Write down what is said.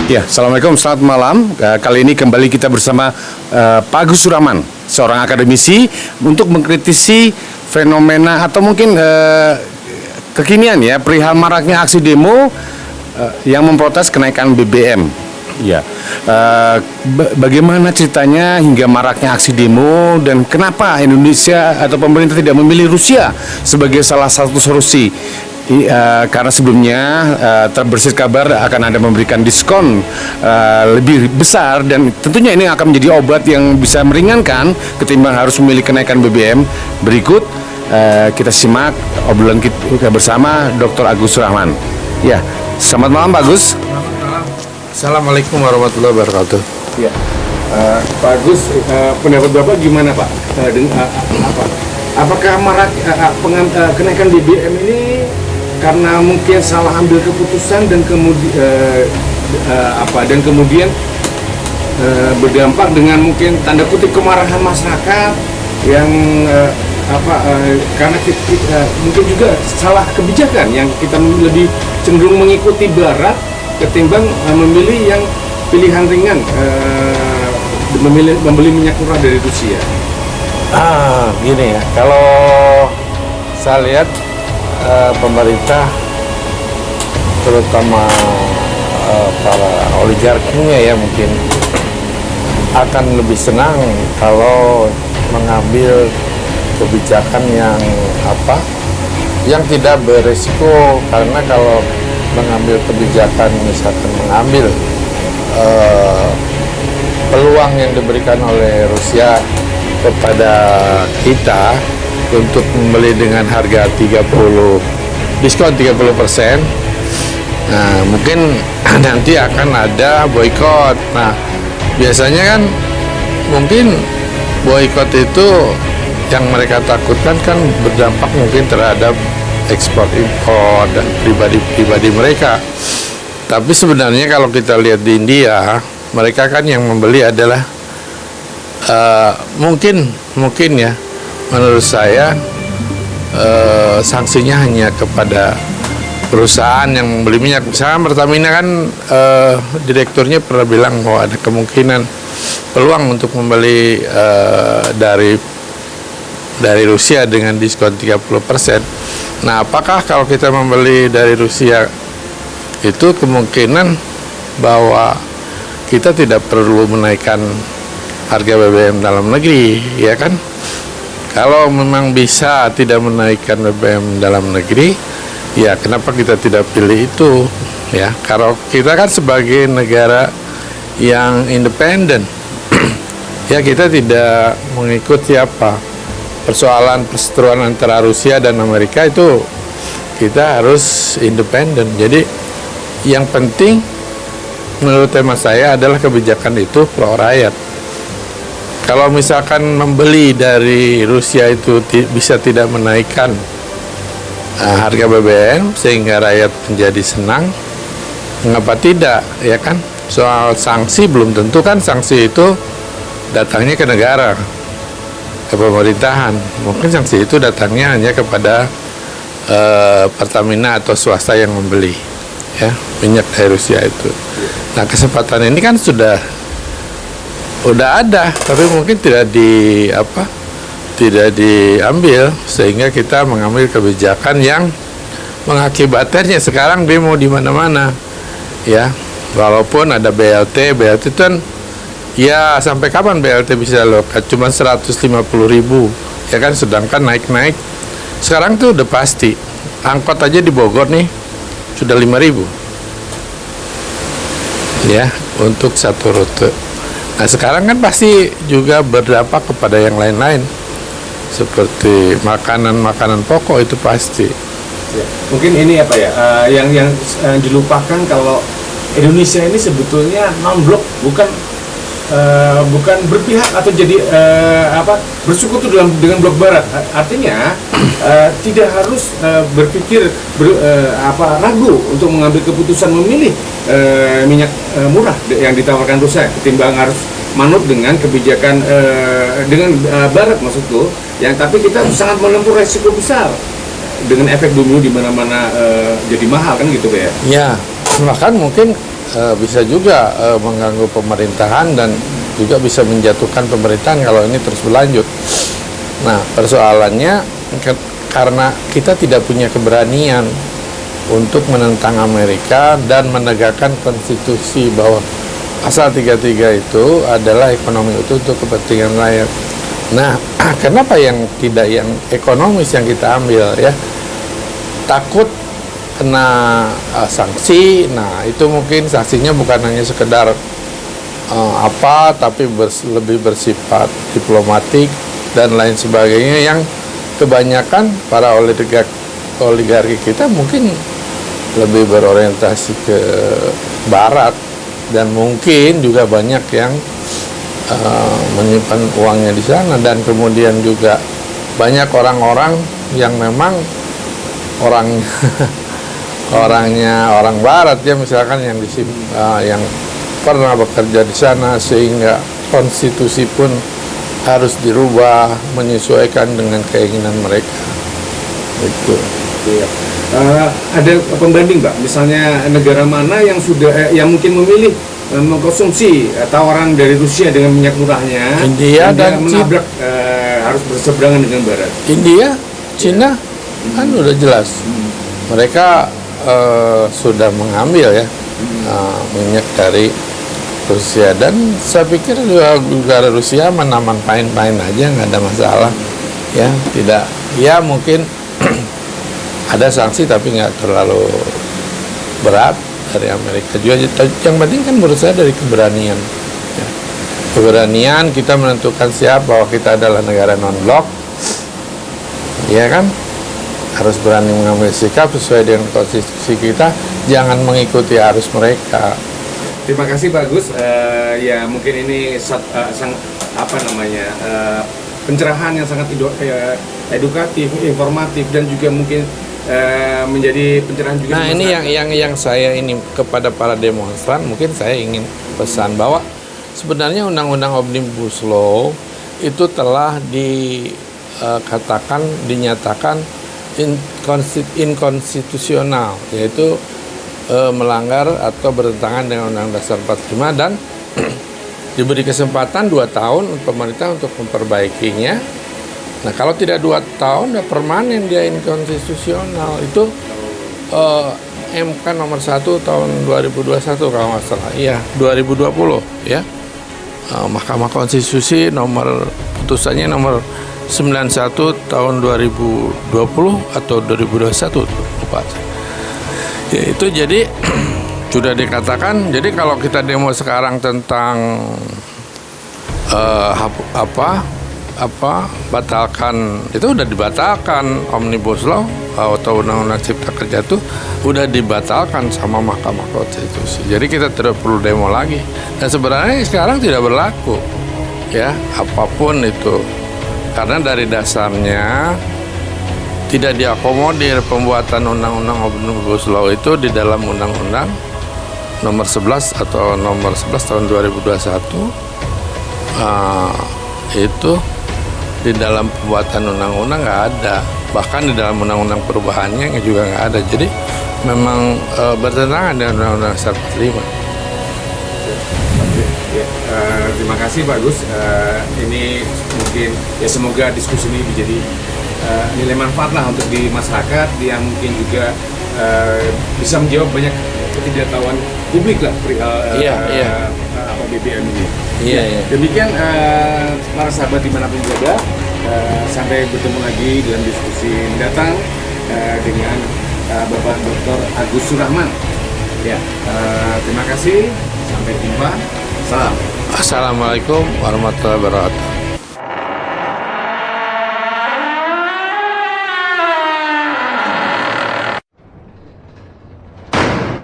Ya, Assalamualaikum, selamat malam. Kali ini kembali kita bersama Pak Agus Surahman, seorang akademisi, untuk mengkritisi fenomena atau mungkin kekinian ya, perihal maraknya aksi demo yang memprotes kenaikan BBM. Ya, bagaimana ceritanya hingga maraknya aksi demo dan kenapa Indonesia atau pemerintah tidak memilih Rusia sebagai salah satu solusi? Karena sebelumnya terbersit kabar akan ada memberikan diskon lebih besar dan tentunya ini akan menjadi obat yang bisa meringankan ketimbang harus memilih kenaikan BBM. Berikut kita simak obrolan kita bersama Dr. Agus Surahman. Ya, selamat malam Pak Agus. Selamat malam. Assalamualaikum warahmatullahi wabarakatuh. Ya, Pak Agus, pendapat Bapak gimana Pak? Apakah marak kenaikan BBM ini karena mungkin salah ambil keputusan dan kemudian berdampak dengan mungkin tanda kutip kemarahan masyarakat yang karena mungkin juga salah kebijakan yang kita lebih cenderung mengikuti Barat ketimbang memilih yang pilihan ringan, membeli minyak curah dari Rusia. Gini ya, kalau saya lihat pemerintah terutama para oligarkinya ya mungkin akan lebih senang kalau mengambil kebijakan yang tidak beresiko, karena kalau mengambil kebijakan misalkan mengambil peluang yang diberikan oleh Rusia kepada kita untuk membeli dengan harga diskon 30%. Nah, mungkin nanti akan ada boikot. Nah, biasanya kan mungkin boikot itu yang mereka takutkan kan berdampak mungkin terhadap ekspor impor dan pribadi mereka. Tapi sebenarnya kalau kita lihat di India, mereka kan yang membeli adalah mungkin ya, menurut saya sanksinya hanya kepada perusahaan yang membeli minyak. Misalnya Pertamina kan direkturnya pernah bilang bahwa ada kemungkinan peluang untuk membeli dari Rusia dengan diskon 30%. Nah, apakah kalau kita membeli dari Rusia itu kemungkinan bahwa kita tidak perlu menaikkan harga BBM dalam negeri, ya kan? Kalau memang bisa tidak menaikkan BBM dalam negeri, ya kenapa kita tidak pilih itu? Ya, kalau kita kan sebagai negara yang independen, ya kita tidak mengikuti persoalan perseteruan antara Rusia dan Amerika, itu kita harus independen. Jadi yang penting menurut tema saya adalah kebijakan itu pro rakyat. Kalau misalkan membeli dari Rusia itu bisa tidak menaikkan harga BBM sehingga rakyat menjadi senang, mengapa tidak, ya kan? Soal sanksi belum tentu kan sanksi itu datangnya ke negara, ke pemerintahan. Mungkin sanksi itu datangnya hanya kepada Pertamina atau swasta yang membeli ya minyak dari Rusia itu. Nah, kesempatan ini kan sudah ada, tapi mungkin tidak diambil, sehingga kita mengambil kebijakan yang mengakibatkannya sekarang demo di mana-mana ya. Walaupun ada BLT itu kan ya, sampai kapan BLT bisa lokat cuma 150.000 ya kan, sedangkan naik sekarang tuh udah pasti. Angkot aja di Bogor nih sudah 5.000 ya untuk satu rute. Nah, sekarang kan pasti juga berdampak kepada yang lain-lain seperti makanan pokok, itu pasti. Ya, mungkin ini yang dilupakan kalau Indonesia ini sebetulnya non-blok, bukan berpihak atau jadi bersekutu dengan blok Barat. Artinya tidak harus berpikir ragu untuk mengambil keputusan memilih minyak murah yang ditawarkan Rusia ketimbang harus manut dengan kebijakan dengan Barat maksudku, yang tapi kita sangat menempuh resiko besar dengan efek domino di mana-mana jadi mahal kan gitu ya. Ya, bahkan mungkin bisa juga mengganggu pemerintahan dan juga bisa menjatuhkan pemerintahan kalau ini terus berlanjut. Nah, persoalannya karena kita tidak punya keberanian untuk menentang Amerika dan menegakkan konstitusi bahwa pasal 33 itu adalah ekonomi itu untuk kepentingan rakyat. Nah, kenapa yang tidak yang ekonomis yang kita ambil ya? Takut kena sanksi. Nah, itu mungkin sanksinya bukan hanya sekedar tapi lebih bersifat diplomatik dan lain sebagainya yang kebanyakan para oligarki kita mungkin lebih berorientasi ke barat dan mungkin juga banyak yang menyimpan uangnya di sana, dan kemudian juga banyak orang-orang yang memang orangnya orang barat ya, misalkan yang pernah bekerja di sana sehingga konstitusi pun harus dirubah menyesuaikan dengan keinginan mereka. Itu. Iya. Ada pembanding, Pak. Misalnya negara mana yang sudah yang mungkin memilih mengkonsumsi tawaran dari Rusia dengan minyak murahnya, India dan menabrak harus berseberangan dengan Barat. India, Cina, kan udah jelas. Mereka sudah mengambil ya minyak dari Rusia, dan saya pikir negara Rusia menaman pain-pain aja, nggak ada masalah ya. Tidak, ya mungkin ada sanksi tapi nggak terlalu berat dari Amerika juga. Yang penting kan menurut saya dari keberanian ya. Keberanian kita menentukan siap bahwa kita adalah negara non-blok ya kan, harus berani mengambil sikap sesuai dengan konstitusi kita, jangan mengikuti arus mereka. Terima kasih Pak Agus. Ya mungkin ini pencerahan yang sangat edukatif, informatif, dan juga mungkin menjadi pencerahan juga. Nah, ini yang saya ini kepada para demonstran, mungkin saya ingin pesan bahwa sebenarnya undang-undang Omnibus Law itu telah dinyatakan inkonstitusional, yaitu melanggar atau bertentangan dengan Undang-Undang Dasar 45, dan diberi kesempatan 2 tahun pemerintah untuk memperbaikinya. Nah, kalau tidak 2 tahun udah permanen dia inkonstitusional. Itu MK nomor 1 tahun 2021 kalau nggak salah. Iya, 2020 ya. Mahkamah Konstitusi putusannya nomor 91 tahun 2020 atau 2021, lupa. Ya, itu jadi sudah dikatakan. Jadi kalau kita demo sekarang tentang batalkan, itu udah dibatalkan. Omnibus Law atau Undang-Undang Cipta Kerja itu udah dibatalkan sama Mahkamah Konstitusi. Jadi kita tidak perlu demo lagi. Dan sebenarnya sekarang tidak berlaku ya apapun itu, karena dari dasarnya tidak diakomodir pembuatan Undang-Undang Omnibus Law itu di dalam Undang-Undang nomor 11 atau nomor 11 tahun 2021. Itu di dalam pembuatan undang-undang nggak ada, bahkan di dalam undang-undang perubahannya juga nggak ada. Jadi memang bertentangan dengan Undang-Undang Dasar 45. Terima kasih Pak Agus. Ini mungkin ya semoga diskusi ini menjadi nilai manfaat lah untuk di masyarakat yang mungkin juga bisa menjawab banyak ketidaktahuan publik lah perihal BBM ini. Iya. Demikian para sahabat dimanapun berada, sampai bertemu lagi dalam diskusi mendatang dengan Bapak Dr. Agus Surahman. Ya, terima kasih. Sampai jumpa. Salam. Assalamualaikum warahmatullahi wabarakatuh.